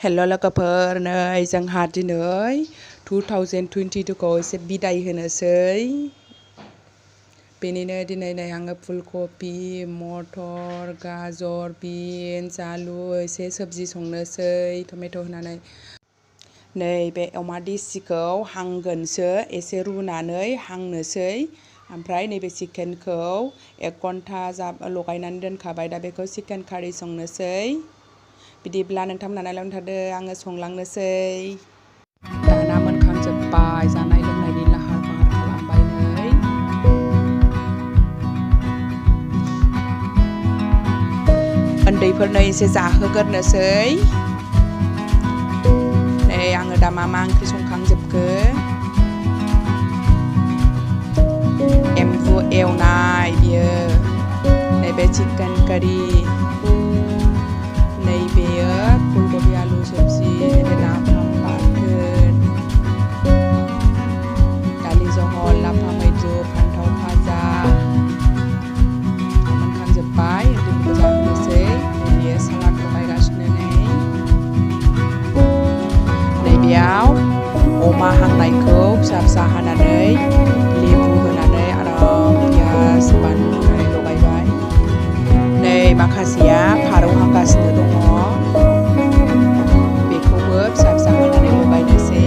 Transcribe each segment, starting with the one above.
हेल' लोगोफोर नै जोंहा दिनै 2022 खौ एसे बिदाय होनोसै बेनिनो दिनै नै आङो फुलकबि मटर गाजर बिन्स आलु एसे सबजि संनोसै टमेट' होनानै नै बे अमा देसिखौ हांगोनसो एसे रुनानै हांनोसै ओमफ्राय नैबे चिकेनखौ 1 घन्टा लगायनानै दोनखाबाय दा बेखौ चिकेन कारि संनोसै बिदिब्ला नोंथांमोना नायलांबाय थादो आङो संलांनोसै दाना मोनखांजोब्बाय जानाय लोंनायनि लाहार फाहार खालामबाय नै उन्दैफोरनो एसे जाहोगोरनोसै नै आङो दा मा ओंख्रि संखांजोबखो एम्बु एवनाय बियो नैबे चिकेन कारि नैबेयो फुलकबि आलु सबजि नैबे नाफाम बाथोन दालि जहल लाफा मैद्रु फान्थाव भाजा मोनखांजोब्बाय उन्दैफोरखौ जाहोनोसै नैबेयो सालाद लगायगासिनो नैबेयाव अमा हांनायखौ फिसा फिसा हानानै लेबु होनानै आराम पियास बानलु होनानै लगायबाय नै माखासेया फारौ हांगासिनो दङ बेखौबो फिसा फिसा हानानै लगायनोसै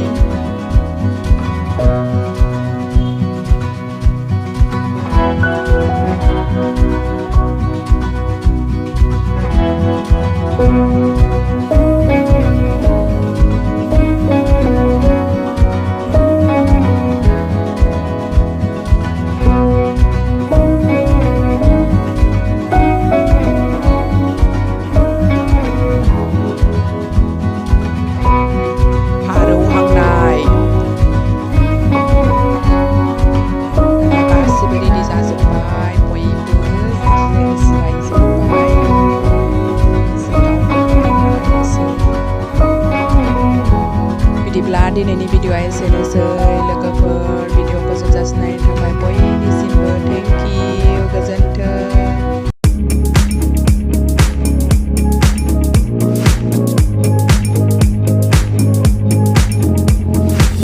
दिनैनि भिडिअ'आ एसेनोसै लोगोफोर भिडिअ'खौ जोबजासिम नायनो थाखाय